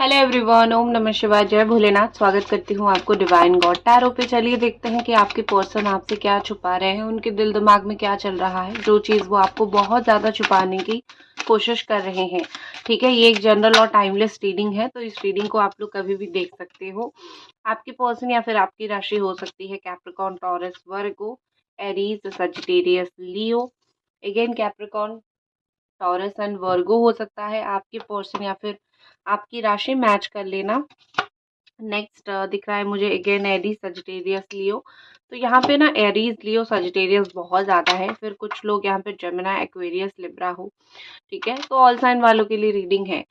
Hello everyone, ओम नमः शिवाय, जय भोलेनाथ। स्वागत करती हूँ आपको डिवाइन गॉड टैरो पे। चलिए देखते हैं कि आपके पर्सन आपसे क्या छुपा रहे हैं, उनके दिल दिमाग में क्या चल रहा है, जो चीज़ वो आपको बहुत ज़्यादा छुपाने की कोशिश कर रहे हैं। ठीक है, ये एक जनरल और टाइमलेस रीडिंग है, तो इस रीडिंग को आप लोग कभी भी देख सकते हो। आपकी पर्सन या फिर आपकी राशि हो सकती है Capricorn, taurus, Virgo, Aries, Sagittarius, Leo. Again Capricorn, taurus and वर्गो हो सकता है आपके पर्सन, या फिर आपकी राशि मैच कर लेना। नेक्स्ट दिख रहा है मुझे अगेन एरीज, सजिटेरियस, लियो। तो यहाँ पे ना एरीज, लियो, सजिटेरियस बहुत ज़्यादा है। फिर कुछ लोग यहाँ पे जेमिनी, एक्वेरियस, लिब्रा हो। ठीक है, तो ऑल साइन वालों के लिए रीडिंग है।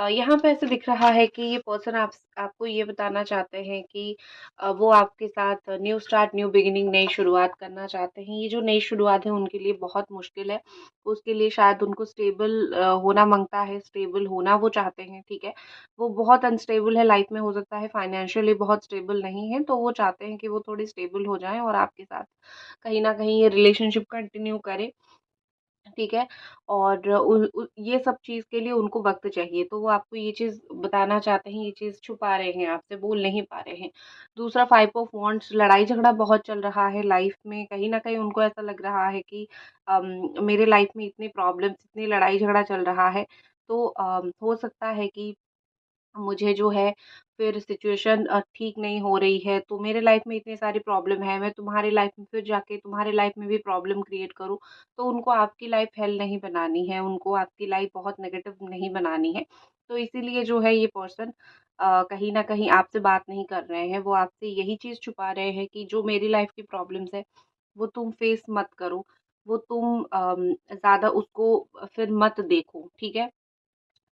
यहाँ पे ऐसे दिख रहा है कि ये पर्सन आपको ये बताना चाहते हैं कि वो आपके साथ न्यू स्टार्ट, न्यू बिगिनिंग, नई शुरुआत करना चाहते हैं। ये जो नई शुरुआत है उनके लिए बहुत मुश्किल है। उसके लिए शायद उनको स्टेबल होना मांगता है, स्टेबल होना वो चाहते हैं। ठीक है, वो बहुत अनस्टेबल है लाइफ में, हो सकता है फाइनेंशियली बहुत स्टेबल नहीं है, तो वो चाहते हैं कि वो थोड़ी स्टेबल हो जाएं और आपके साथ कहीं ना कहीं ये रिलेशनशिप कंटिन्यू करें। ठीक है, और ये सब चीज़ के लिए उनको वक़्त चाहिए, तो वो आपको ये चीज़ बताना चाहते हैं, ये चीज़ छुपा रहे हैं आपसे, बोल नहीं पा रहे हैं। दूसरा 5 ऑफ वांड्स, लड़ाई-झगड़ा बहुत चल रहा है लाइफ़ में, कहीं न कहीं उनको ऐसा लग रहा है कि मेरे लाइफ़ में इतनी प्रॉब्लम्स, इतनी लड़ाई-झगड़ा चल रहा है, तो हो सकता है कि मुझे जो है फिर सिचुएशन ठीक नहीं हो रही है, तो मेरे लाइफ में इतनी सारी प्रॉब्लम है, मैं तुम्हारी लाइफ में फिर जाके तुम्हारे लाइफ में भी प्रॉब्लम क्रिएट करूँ, तो उनको आपकी लाइफ हेल नहीं बनानी है, उनको आपकी लाइफ बहुत नेगेटिव नहीं बनानी है। तो इसीलिए जो है ये पर्सन कहीं न कहीं आपसे बात नहीं कर रहे हैं, वो आपसे यही चीज़ छुपा रहे हैं कि जो मेरी लाइफ की प्रॉब्लम्स है, वो तुम फेस मत करो, वो तुम ज़्यादा उसको फिर मत देखो, ठीक है?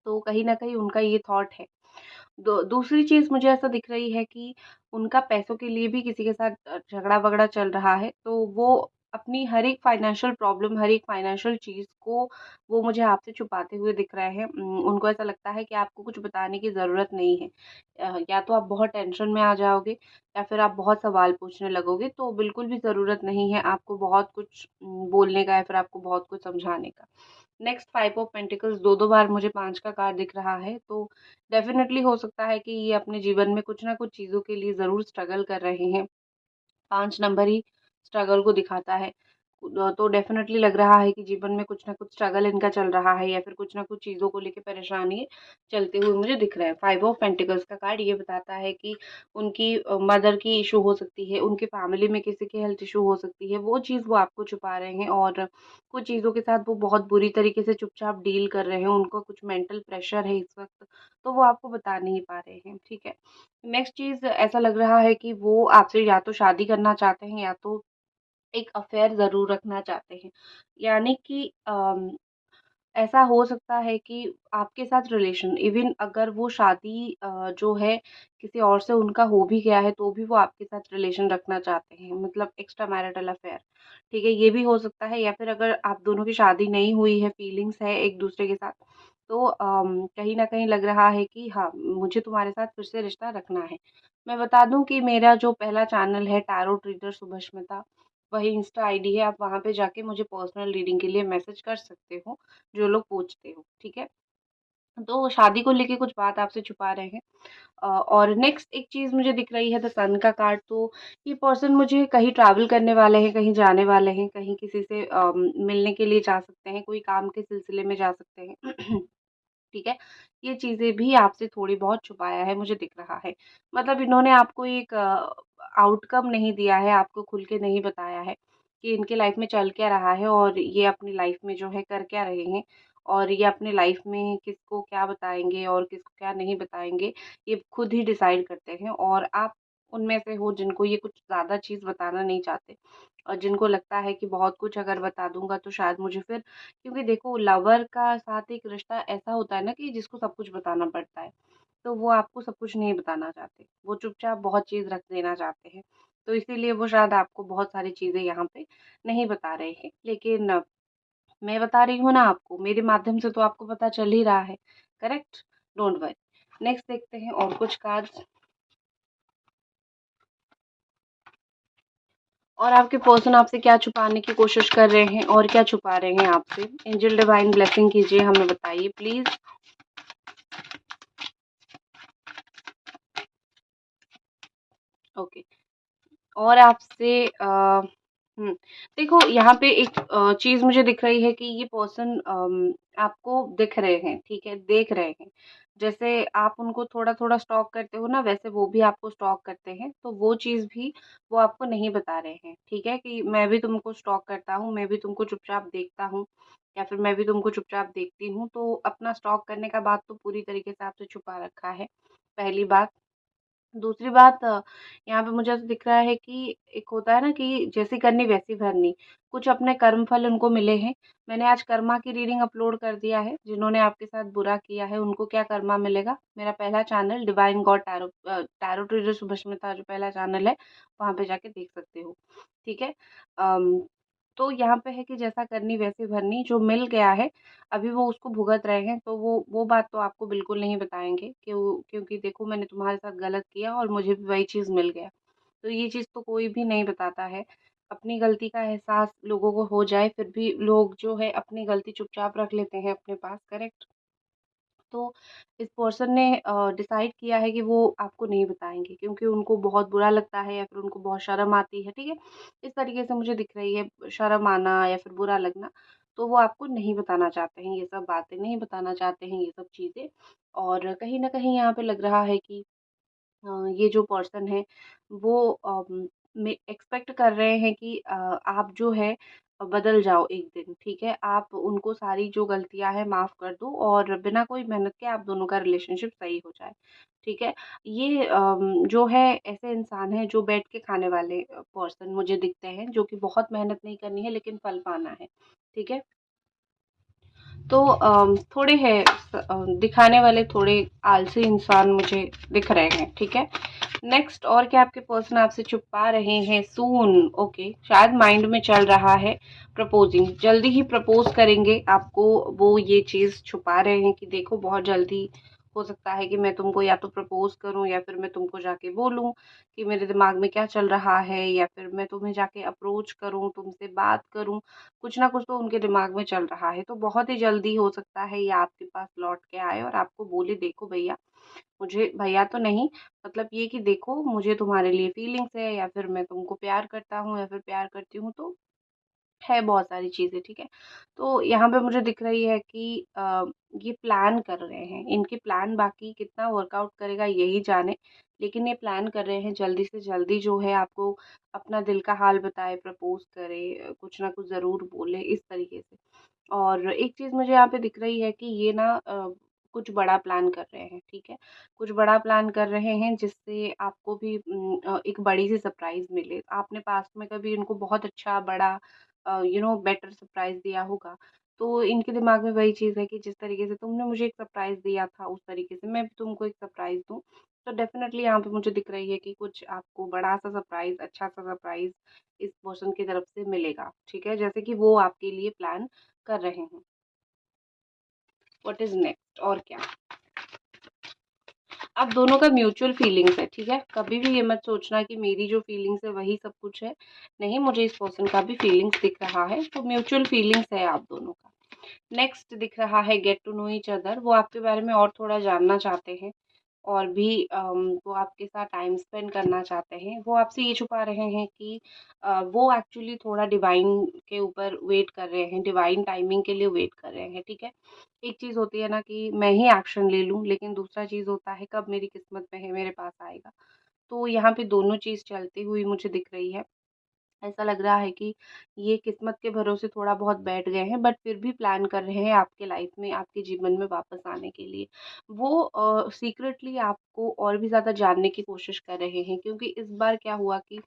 तो कहीं न कहीं उनका ये थॉट है। दूसरी चीज़ मुझे ऐसा दिख रही है कि उनका पैसों के लिए भी किसी के साथ झगड़ा-वगड़ा चल रहा है, तो वो अपनी हर एक फाइनेंशियल प्रॉब्लम, हर एक फाइनेंशियल चीज़ को वो मुझे आपसे छुपाते हुए दिख रहे हैं। उनको ऐसा लगता है कि आपको कुछ बताने की ज़रूरत नहीं है। या तो आप बहुत टेंशन में आ जाओगे, या फिर आप बहुत सवाल पूछने लगोगे, तो बिल्कुल भी ज़रूरत नहीं है आपको बहुत कुछ बोलने का, या फिर आपको बहुत कुछ समझाने का। नेक्स्ट 5 ऑफ पेंटिकल्स, 2-2 बार मुझे 5 का कार्ड दिख रहा है, तो डेफ़िनेटली हो सकता है कि ये अपने जीवन में कुछ ना कुछ चीज़ों के लिए ज़रूर स्ट्रगल कर रहे हैं। 5 नंबर ही स्ट्रगल को दिखाता है। तो डेफ़िनेटली लग रहा है कि जीवन में कुछ न कुछ स्ट्रगल इनका चल रहा है, या फिर कुछ न कुछ चीज़ों को लेके परेशानी चलते हुए मुझे दिख रहा है। 5 ऑफ पेंटिकल्स का कार्ड ये बताता है कि उनकी मदर की इश्यू हो सकती है, उनकी फैमिली में किसी की हेल्थ इश्यू हो सकती है, वो चीज़ वो आपको छुपा रहे हैं, और कुछ चीज़ों के साथ वो बहुत बुरी तरीके से चुपचाप डील कर रहे हैं, उनको कुछ मेंटल प्रेशर है इस वक़्त, तो वो आपको बता नहीं पा रहे हैं, ठीक है? नेक्स्ट चीज़ ऐसा लग रहा है कि वो आपसे या तो शादी करना चाहते हैं, या तो एक अफ़ेयर ज़रूर रखना चाहते हैं। यानी कि ऐसा हो सकता है कि आपके साथ रिलेशन, इवन अगर वो शादी जो है किसी और से उनका हो भी गया है, तो भी वो आपके साथ रिलेशन रखना चाहते हैं, मतलब एक्स्ट्रा मैरिटल अफ़ेयर। ठीक है, ये भी हो सकता है, या फिर अगर आप दोनों की शादी नहीं हुई है, फीलिंग्स है एक-दूसरे के साथ, तो कहीं न कहीं लग रहा है कि हाँ, मुझे तुम्हारे साथ फिर से रिश्ता रखना है। मैं बता दूँ कि मेरा जो पहला चैनल है टैरो ट्रीडर सुभष्मिता, वही इंस्टा आईडी है, आप वहाँ पे जाके मुझे पर्सनल रीडिंग के लिए मैसेज कर सकते हो, जो लोग पूछते हो, ठीक है? तो शादी को लेके कुछ बात आपसे छुपा रहे हैं। और नेक्स्ट एक चीज़ मुझे दिख रही है द सन का कार्ड, तो ये पर्सन मुझे कहीं ट्रैवल करने वाले हैं, कहीं जाने वाले हैं, कहीं किसी से मिलने के लिए जा सकते हैं, कोई काम के सिलसिले में जा सकते हैं। ठीक है? ये चीज़ें भी आपसे थोड़ी बहुत छुपाया है, मुझे दिख रहा है। मतलब इन्होंने आपको एक आउटकम नहीं दिया है, आपको खुल के नहीं बताया है कि इनके लाइफ़ में चल क्या रहा है, और ये अपनी लाइफ़ में जो है कर क्या रहे हैं, और ये अपनी लाइफ़ में किसको क्या बताएँगे और किसको क्या नहीं बताएँगे, ये खुद ही डिसाइड करते हैं, और आप उनमें से हो जिनको ये कुछ ज़्यादा चीज़ बताना नहीं चाहते, और जिनको लगता है कि बहुत कुछ अगर बता दूँगा तो शायद मुझे फिर, क्योंकि देखो लवर का साथ एक रिश्ता ऐसा होता है ना कि जिसको सब कुछ बताना पड़ता है, तो वो आपको सब कुछ नहीं बताना चाहते, वो चुपचाप बहुत चीज़ रख देना चाहते हैं। तो इसीलिए वो शायद आपको बहुत सारी चीज़ें यहाँ पे नहीं बता रहे हैं। लेकिन मैं बता रही हूँ ना आपको, मेरे माध्यम से तो आपको पता चल ही रहा है, करेक्ट? Don't worry. नेक्स्ट देखते हैं और कुछ कार्ड्स, और आपके पर्सन आपसे क्या छुपाने की कोशिश कर रहे हैं और क्या छुपा रहे हैं आपसे। एंजल डिवाइन ब्लेसिंग कीजिए, हमें बताइए प्लीज़। ओके। और आपसे देखो यहाँ पे एक चीज़ मुझे दिख रही है कि ये पर्सन आपको दिख रहे हैं, ठीक है? देख रहे हैं। जैसे आप उनको थोड़ा-थोड़ा स्टॉक करते हो ना, वैसे वो भी आपको स्टॉक करते हैं। तो वो चीज़ भी वो आपको नहीं बता रहे हैं, ठीक है? कि मैं भी तुमको स्टॉक करता हूँ, मैं भी तुमको चुपचाप देखता हूँ या फिर मैं भी तुमको चुपचाप देखती हूँ। तो अपना स्टॉक करने का बात तो पूरी तरीके से आपसे छुपा रखा है, पहली बात। दूसरी बात यहाँ पे मुझे ऐसा दिख रहा है कि एक होता है ना कि जैसी करनी वैसी भरनी। कुछ अपने कर्म फल उनको मिले हैं। मैंने आज कर्मा की रीडिंग अपलोड कर दिया है। जिन्होंने आपके साथ बुरा किया है उनको क्या कर्मा मिलेगा। मेरा पहला channel divine god tarot tarot trader Subhashmita जो पहला चैनल है, वहाँ पे जाके देख सकते हो। ठीक है? अम, तो यहाँ पे है कि जैसा करनी वैसी भरनी, जो मिल गया है अभी वो उसको भुगत रहे हैं, तो वो बात तो आपको बिल्कुल नहीं बताएँगे क्योंकि देखो मैंने तुम्हारे साथ गलत किया और मुझे भी वही चीज़ मिल गया। तो ये चीज़ तो कोई भी नहीं बताता है। अपनी गलती का एहसास लोगों को हो जाए फिर भी लोग जो है अपनी गलती चुपचाप रख लेते हैं अपने पास, करेक्ट? तो इस पर्सन ने डिसाइड किया है कि वो आपको नहीं बताएँगे क्योंकि उनको बहुत बुरा लगता है या फिर उनको बहुत शर्म आती है, ठीक है? इस तरीके से मुझे दिख रही है शर्म आना या फिर बुरा लगना, तो वो आपको नहीं बताना चाहते हैं ये सब बातें, नहीं बताना चाहते हैं ये सब चीज़ें। और कहीं न कहीं यहाँ पे लग रहा है कि ये जो पर्सन है वो में एक्सपेक्ट कर रहे हैं कि आप जो है बदल जाओ एक दिन, ठीक है? आप उनको सारी जो गलतियाँ हैं माफ़ कर दो और बिना कोई मेहनत के आप दोनों का रिलेशनशिप सही हो जाए, ठीक है? ये जो है ऐसे इंसान हैं जो बैठ के खाने वाले पर्सन मुझे दिखते हैं, जो कि बहुत मेहनत नहीं करनी है लेकिन फल पाना है, ठीक है? तो थोड़े हैं दिखाने वाले थोड़े आलसी इंसान मुझे दिख रहे हैं, ठीक है? नेक्स्ट और क्या आपके पर्सन आपसे छुपा रहे हैं? सून, ओके, शायद माइंड में चल रहा है प्रपोजिंग, जल्दी ही प्रपोज करेंगे आपको। वो ये चीज़ छुपा रहे हैं कि देखो बहुत जल्दी हो सकता है कि मैं तुमको या तो प्रपोज करूं या फिर मैं तुमको जाके बोलूं कि मेरे दिमाग में क्या चल रहा है, या फिर मैं तुम्हें जाके अप्रोच करूं, तुमसे बात करूं। कुछ ना कुछ तो उनके दिमाग में चल रहा है, तो बहुत ही जल्दी हो सकता है ये आपके पास लौट के आए और आपको बोले देखो भैया, मुझे भैया तो नहीं, मतलब ये कि देखो मुझे तुम्हारे लिए फीलिंग्स है या फिर मैं तुमको प्यार करता हूँ या फिर प्यार करती हूँ, तो है बहुत सारी चीज़ें, ठीक है? तो यहाँ पे मुझे दिख रही है कि ये प्लान कर रहे हैं, इनके प्लान बाकी कितना वर्कआउट करेगा यही जाने, लेकिन ये प्लान कर रहे हैं जल्दी से जल्दी जो है आपको अपना दिल का हाल बताए, प्रपोज़ करे, कुछ ना कुछ ज़रूर बोले, इस तरीके से। और एक चीज़ मुझे यहाँ पे दिख रही है कि ये ना कुछ बड़ा प्लान कर रहे हैं, ठीक है? कुछ बड़ा प्लान कर रहे हैं जिससे आपको भी एक बड़ी-सी सरप्राइज़ मिले। आपने पास्ट में कभी इनको बहुत अच्छा बड़ा बेटर सरप्राइज़ दिया होगा, तो इनके दिमाग में वही चीज़ है कि जिस तरीके से तुमने मुझे एक सरप्राइज़ दिया था, उस तरीके से मैं भी तुमको एक सरप्राइज़ दूँ। तो डेफ़िनेटली यहाँ पे मुझे दिख रही है कि कुछ आपको बड़ा-सा सरप्राइज़, अच्छा-सा सरप्राइज़ इस पर्सन की तरफ से मिलेगा, ठीक है? जैसे कि वो आपके लिए प्लान कर रहे हैं। व्हाट इज़ नेक्स्ट और क्या? आप दोनों का म्यूचुअल फीलिंग्स है, ठीक है? कभी भी ये मत सोचना कि मेरी जो फीलिंग्स है वही सब कुछ है। नहीं, मुझे इस पर्सन का भी फीलिंग्स दिख रहा है, तो म्यूचुअल फीलिंग्स है आप दोनों का। नेक्स्ट दिख रहा है get to know each other, वो आपके बारे में और थोड़ा जानना चाहते हैं। और भी वो आपके साथ टाइम स्पेंड करना चाहते हैं। वो आपसे ये छुपा रहे हैं कि वो एक्चुअली थोड़ा डिवाइन के ऊपर वेट कर रहे हैं, डिवाइन टाइमिंग के लिए वेट कर रहे हैं, ठीक है? एक चीज़ होती है ना कि मैं ही एक्शन ले लूँ, लेकिन दूसरा चीज़ होता है कब मेरी किस्मत में है, मेरे पास आएगा। तो यहाँ पे दोनों चीज़ चलती हुई मुझे दिख रही है। ऐसा लग रहा है कि ये किस्मत के भरोसे थोड़ा बहुत बैठ गए हैं, बट फिर भी प्लान कर रहे हैं आपके लाइफ में, आपके जीवन में वापस आने के लिए। वो सीक्रेटली आपको और भी ज़्यादा जानने की कोशिश कर रहे हैं, क्योंकि इस बार क्या हुआ कि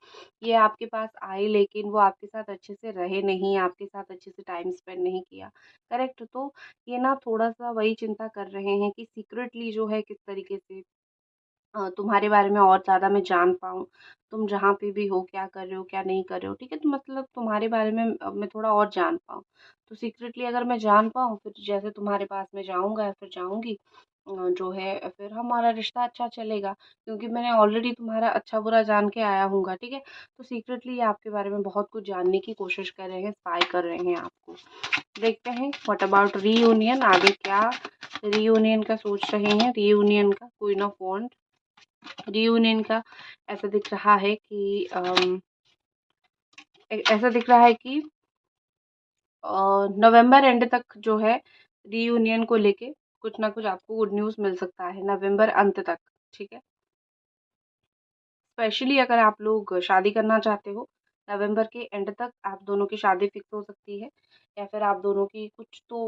ये आपके पास आए लेकिन वो आपके साथ अच्छे से रहे नहीं, आपके साथ अच्छे से टाइम स्पेंड नहीं किया, करेक्ट? तो ये ना थोड़ा-सा वही चिंता कर रहे हैं कि सीक्रेटली जो है किस तरीके से तुम्हारे बारे में और ज़्यादा मैं जान पाऊँ। तुम जहाँ पे भी हो, क्या कर रहे हो, क्या नहीं कर रहे हो, ठीक है? तो मतलब तुम्हारे बारे में मैं थोड़ा और जान पाऊँ। तो सीक्रेटली अगर मैं जान पाऊँ, फिर जैसे तुम्हारे पास मैं जाऊँगा या फिर जाऊँगी, जो है फिर हमारा रिश्ता अच्छा चलेगा, क्योंकि मैंने ऑलरेडी तुम्हारा अच्छा-बुरा जान के आया हूँगा, ठीक है? तो सीक्रेटली आपके बारे में बहुत कुछ जानने की कोशिश कर रहे हैं, स्पाई कर रहे हैं आपको। देखते हैं व्हाट अबाउट रीयूनियन, आगे क्या रीयूनियन का सोच रहे हैं? रीयूनियन का क्वीन ऑफ वांड। रीयूनियन का ऐसा दिख रहा है कि ऐसा दिख रहा है कि नवंबर एंड तक जो है रीयूनियन को लेके कुछ ना कुछ आपको गुड न्यूज़ मिल सकता है, नवंबर अंत तक। ठीक है, स्पेशली अगर आप लोग शादी करना चाहते हो, नवंबर के एंड तक आप दोनों की शादी फिक्स हो सकती है, या फिर आप दोनों की कुछ तो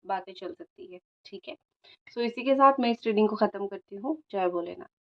बातें चल सकती है। ठीक है, सो इसी के साथ मैं इस रीडिंग को ख़त्म करती हूँ। जय भोलेनाथ।